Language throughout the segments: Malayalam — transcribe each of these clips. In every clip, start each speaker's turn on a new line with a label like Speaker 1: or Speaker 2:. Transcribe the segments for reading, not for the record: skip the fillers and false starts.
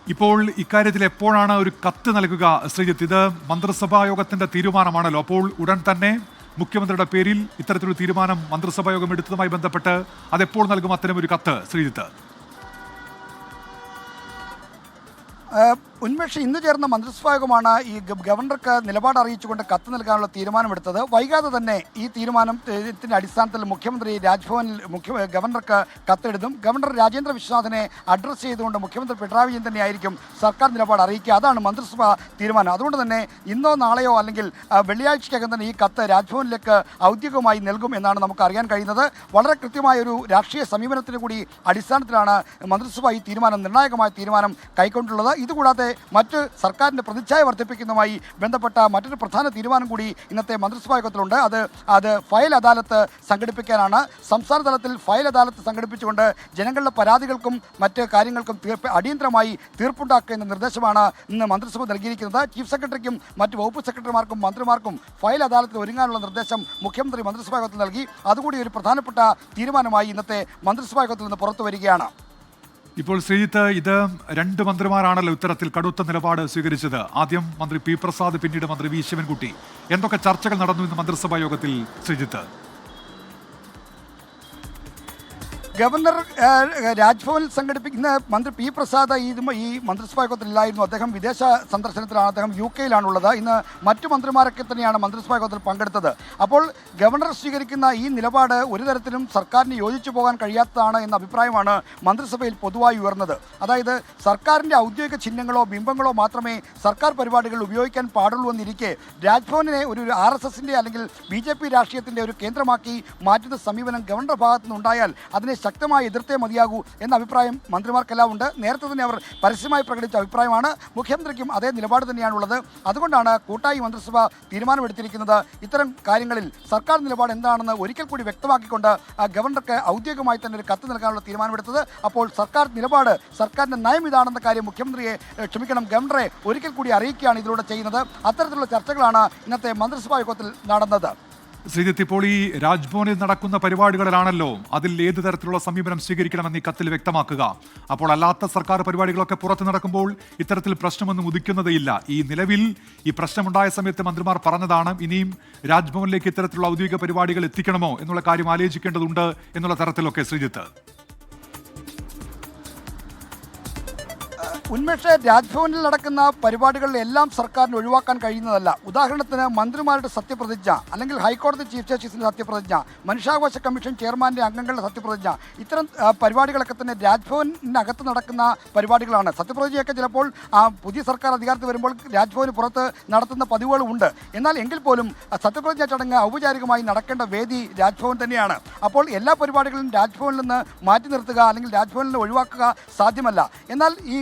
Speaker 1: ഇപ്പോൾ ഇക്കാര്യത്തിൽ എപ്പോഴാണ് ഒരു കത്ത് നൽകുക ശ്രീജിത്ത്? ഇത് മന്ത്രിസഭാ യോഗത്തിന്റെ തീരുമാനമാണല്ലോ. അപ്പോൾ ഉടൻ തന്നെ മുഖ്യമന്ത്രിയുടെ പേരിൽ ഇത്തരത്തിലൊരു തീരുമാനം മന്ത്രിസഭാ യോഗം എടുത്തതുമായി ബന്ധപ്പെട്ട് അതെപ്പോൾ നൽകും അത്തരം ഒരു കത്ത് ശ്രീജിത്ത്?
Speaker 2: ഉന്മേഷ്, ഇന്ന് ചേർന്ന മന്ത്രിസഭാ യോഗമാണ് ഈ ഗവർണർക്ക് നിലപാട് അറിയിച്ചുകൊണ്ട് കത്ത് നൽകാനുള്ള തീരുമാനമെടുത്തത്. വൈകാതെ തന്നെ ഈ തീരുമാനത്തിന്റെ അടിസ്ഥാനത്തിൽ മുഖ്യമന്ത്രി രാജ്ഭവനിൽ ഗവർണർക്ക് കത്തെഴുതും. ഗവർണർ രാജേന്ദ്ര വിശ്വനാഥിനെ അഡ്രസ്സ് ചെയ്തുകൊണ്ട് മുഖ്യമന്ത്രി പിണറായി വിജയൻ തന്നെയായിരിക്കും സർക്കാർ നിലപാട് അറിയിക്കുക. അതാണ് മന്ത്രിസഭാ തീരുമാനം. അതുകൊണ്ട് തന്നെ ഇന്നോ നാളെയോ അല്ലെങ്കിൽ വെള്ളിയാഴ്ചയ്ക്കകം തന്നെ ഈ കത്ത് രാജ്ഭവനിലേക്ക് ഔദ്യോഗികമായി നൽകും എന്നാണ് നമുക്ക് അറിയാൻ കഴിയുന്നത്. വളരെ കൃത്യമായ ഒരു രാഷ്ട്രീയ സമീപനത്തിന് കൂടി അടിസ്ഥാനത്തിലാണ് മന്ത്രിസഭ ഈ തീരുമാനം, നിർണായകമായ തീരുമാനം കൈക്കൊണ്ടുള്ളത്. ഇതുകൂടാതെ മറ്റ് സർക്കാരിൻ്റെ പ്രതിച്ഛായ വർദ്ധിപ്പിക്കുന്നതുമായി ബന്ധപ്പെട്ട മറ്റൊരു പ്രധാന തീരുമാനം കൂടി ഇന്നത്തെ മന്ത്രിസഭാ യോഗത്തിലുണ്ട്. അത് ഫയൽ അദാലത്ത് സംഘടിപ്പിക്കാനാണ്. സംസ്ഥാന തലത്തിൽ ഫയൽ അദാലത്ത് സംഘടിപ്പിച്ചുകൊണ്ട് ജനങ്ങളുടെ പരാതികൾക്കും മറ്റ് കാര്യങ്ങൾക്കും അടിയന്തരമായി തീർപ്പുണ്ടാക്കുക എന്ന നിർദ്ദേശമാണ് ഇന്ന് മന്ത്രിസഭ നൽകിയിരിക്കുന്നത്. ചീഫ് സെക്രട്ടറിക്കും മറ്റ് വകുപ്പ് സെക്രട്ടറിമാർക്കും മന്ത്രിമാർക്കും ഫയൽ അദാലത്തിൽ ഒരുങ്ങാനുള്ള നിർദ്ദേശം മുഖ്യമന്ത്രി മന്ത്രിസഭാ യോഗത്തിൽ നൽകി. അതുകൂടി ഒരു പ്രധാനപ്പെട്ട തീരുമാനമായി ഇന്നത്തെ മന്ത്രിസഭാ യോഗത്തിൽ നിന്ന് പുറത്തു വരികയാണ്.
Speaker 1: ഇപ്പോൾ ശ്രീജിത്ത്, ഇത് രണ്ട് മന്ത്രിമാരാണല്ലോ ഇത്തരത്തിൽ കടുത്ത നിലപാട് സ്വീകരിച്ചത്. ആദ്യം മന്ത്രി പി പ്രസാദ്, പിന്നീട് മന്ത്രി വി ശിവൻകുട്ടി. എന്തൊക്കെ ചർച്ചകൾ നടന്നു ഇന്ന് മന്ത്രിസഭാ യോഗത്തിൽ ശ്രീജിത്ത്?
Speaker 2: ഗവർണർ രാജ്ഭവനിൽ സംഘടിപ്പിക്കുന്ന മന്ത്രി പി പ്രസാദ് ഈ മന്ത്രിസഭാ യോഗത്തിലില്ലായിരുന്നു. അദ്ദേഹം വിദേശ സന്ദർശനത്തിലാണ്. അദ്ദേഹം UK-യിലാണുള്ളത്. ഇന്ന് മറ്റു മന്ത്രിമാരൊക്കെ തന്നെയാണ് മന്ത്രിസഭാ യോഗത്തിൽ പങ്കെടുത്തത്. അപ്പോൾ ഗവർണർ സ്വീകരിക്കുന്ന ഈ നിലപാട് ഒരു തരത്തിലും സർക്കാരിന് യോജിച്ചു പോകാൻ കഴിയാത്തതാണ് എന്ന അഭിപ്രായമാണ് മന്ത്രിസഭയിൽ പൊതുവായി ഉയർന്നത്. അതായത് സർക്കാരിൻ്റെ ഔദ്യോഗിക ചിഹ്നങ്ങളോ ബിംബങ്ങളോ മാത്രമേ സർക്കാർ പരിപാടികൾ ഉപയോഗിക്കാൻ പാടുള്ളൂ എന്നിരിക്കെ രാജ്ഭവനെ ഒരു RSSൻ്റെ അല്ലെങ്കിൽ BJP രാഷ്ട്രീയത്തിൻ്റെ ഒരു കേന്ദ്രമാക്കി മാറ്റുന്ന സമീപനം ഗവർണറുടെ ഭാഗത്തു നിന്നുണ്ടായാൽ അതിനെ ശക്തമായി എതിർത്തേ മതിയാകൂ എന്ന അഭിപ്രായം മന്ത്രിമാർക്കെല്ലാം ഉണ്ട്. നേരത്തെ തന്നെ അവർ പരസ്യമായി പ്രകടിപ്പിച്ച അഭിപ്രായമാണ്. മുഖ്യമന്ത്രിക്കും അതേ നിലപാട് തന്നെയാണുള്ളത്. അതുകൊണ്ടാണ് കൂട്ടായി മന്ത്രിസഭ തീരുമാനമെടുത്തിരിക്കുന്നത്. ഇത്തരം കാര്യങ്ങളിൽ സർക്കാർ നിലപാട് എന്താണെന്ന് ഒരിക്കൽ കൂടി വ്യക്തമാക്കിക്കൊണ്ട് ഗവർണർക്ക് ഔദ്യോഗികമായി തന്നെ ഒരു കത്ത് നൽകാനുള്ള തീരുമാനമെടുത്തത്. അപ്പോൾ സർക്കാർ നിലപാട്, സർക്കാരിൻ്റെ നയം ഇതാണെന്ന കാര്യം ഗവർണറെ ഒരിക്കൽ കൂടി അറിയിക്കുകയാണ് ഇതിലൂടെ ചെയ്യുന്നത്. അത്തരത്തിലുള്ള ചർച്ചകളാണ് ഇന്നത്തെ മന്ത്രിസഭാ യോഗത്തിൽ നടന്നത്.
Speaker 1: ശ്രീജിത്ത്, ഇപ്പോൾ ഈ രാജ്ഭവനിൽ നടക്കുന്ന പരിപാടികളിലാണല്ലോ അതിൽ ഏത് തരത്തിലുള്ള സമീപനം സ്വീകരിക്കണമെന്ന് ഈ കത്തിൽ വ്യക്തമാക്കുക. അപ്പോൾ അല്ലാത്ത സർക്കാർ പരിപാടികളൊക്കെ പുറത്ത് നടക്കുമ്പോൾ ഇത്തരത്തിൽ പ്രശ്നമൊന്നും ഉദിക്കുന്നതേയില്ല. ഈ നിലവിൽ ഈ പ്രശ്നമുണ്ടായ സമയത്ത് മന്ത്രിമാർ പറഞ്ഞതാണ് ഇനിയും രാജ്ഭവനിലേക്ക് ഇത്തരത്തിലുള്ള ഔദ്യോഗിക പരിപാടികൾ എത്തിക്കണമോ എന്നുള്ള കാര്യം ആലോചിക്കേണ്ടതുണ്ട് എന്നുള്ള തരത്തിലൊക്കെ ശ്രീജിത്ത്.
Speaker 2: ഉന്മേഷ്, രാജ്ഭവനിൽ നടക്കുന്ന പരിപാടികളിലെല്ലാം സർക്കാരിന് ഒഴിവാക്കാൻ കഴിയുന്നതല്ല. ഉദാഹരണത്തിന് മന്ത്രിമാരുടെ സത്യപ്രതിജ്ഞ, അല്ലെങ്കിൽ ഹൈക്കോടതി ചീഫ് ജസ്റ്റിസിൻ്റെ സത്യപ്രതിജ്ഞ, മനുഷ്യാവകാശ കമ്മീഷൻ ചെയർമാൻ്റെ അംഗങ്ങളുടെ സത്യപ്രതിജ്ഞ, ഇത്തരം പരിപാടികളൊക്കെ തന്നെ രാജ്ഭവനകത്ത് നടക്കുന്ന പരിപാടികളാണ്. സത്യപ്രതിജ്ഞയൊക്കെ ചിലപ്പോൾ പുതിയ സർക്കാർ അധികാരത്തിൽ വരുമ്പോൾ രാജ്ഭവന് പുറത്ത് നടത്തുന്ന പതിവുകളുമുണ്ട്. എന്നാൽ എങ്കിൽ പോലും സത്യപ്രതിജ്ഞ ചടങ്ങ് ഔപചാരികമായി നടക്കേണ്ട വേദി രാജ്ഭവൻ തന്നെയാണ്. അപ്പോൾ എല്ലാ പരിപാടികളും രാജ്ഭവനിൽ നിന്ന് മാറ്റി നിർത്തുക അല്ലെങ്കിൽ രാജ്ഭവനിൽ നിന്ന് ഒഴിവാക്കുക സാധ്യമല്ല. എന്നാൽ ഈ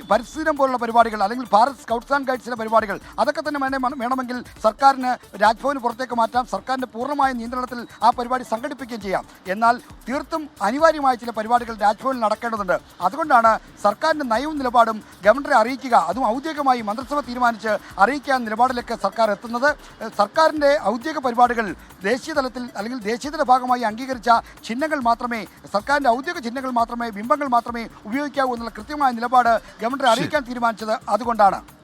Speaker 2: പരിസ്ഥിതിരം പോലുള്ള പരിപാടികൾ അല്ലെങ്കിൽ ഭാരത് സ്കൗട്ട്സ് ആൻഡ് ഗൈഡ്സിൻ്റെ പരിപാടികൾ അതൊക്കെ തന്നെ വേണമെങ്കിൽ സർക്കാരിന് രാജ്ഭവന് പുറത്തേക്ക് മാറ്റാം. സർക്കാരിൻ്റെ പൂർണ്ണമായ നിയന്ത്രണത്തിൽ ആ പരിപാടി സംഘടിപ്പിക്കുകയും ചെയ്യാം. എന്നാൽ തീർത്തും അനിവാര്യമായ ചില പരിപാടികൾ രാജ്ഭവനിൽ നടക്കേണ്ടതുണ്ട്. അതുകൊണ്ടാണ് സർക്കാരിൻ്റെ നയവും നിലപാടും ഗവർണറെ അറിയിക്കുക, അതും ഔദ്യോഗികമായി മന്ത്രിസഭ തീരുമാനിച്ച് അറിയിക്കാൻ നിലപാടിലേക്ക് സർക്കാർ എത്തുന്നത്. സർക്കാരിൻ്റെ ഔദ്യോഗിക പരിപാടികൾ ദേശീയ തലത്തിൽ അല്ലെങ്കിൽ ദേശീയത്തിൻ്റെ ഭാഗമായി അംഗീകരിച്ച ചിഹ്നങ്ങൾ മാത്രമേ, സർക്കാരിൻ്റെ ഔദ്യോഗിക ചിഹ്നങ്ങൾ മാത്രമേ, ബിംബങ്ങൾ മാത്രമേ ഉപയോഗിക്കാവൂ എന്നുള്ള കൃത്യമായ നിലപാട് ഗവർണറെ അറിയിക്കാൻ തീരുമാനിച്ചത് അതുകൊണ്ടാണ്.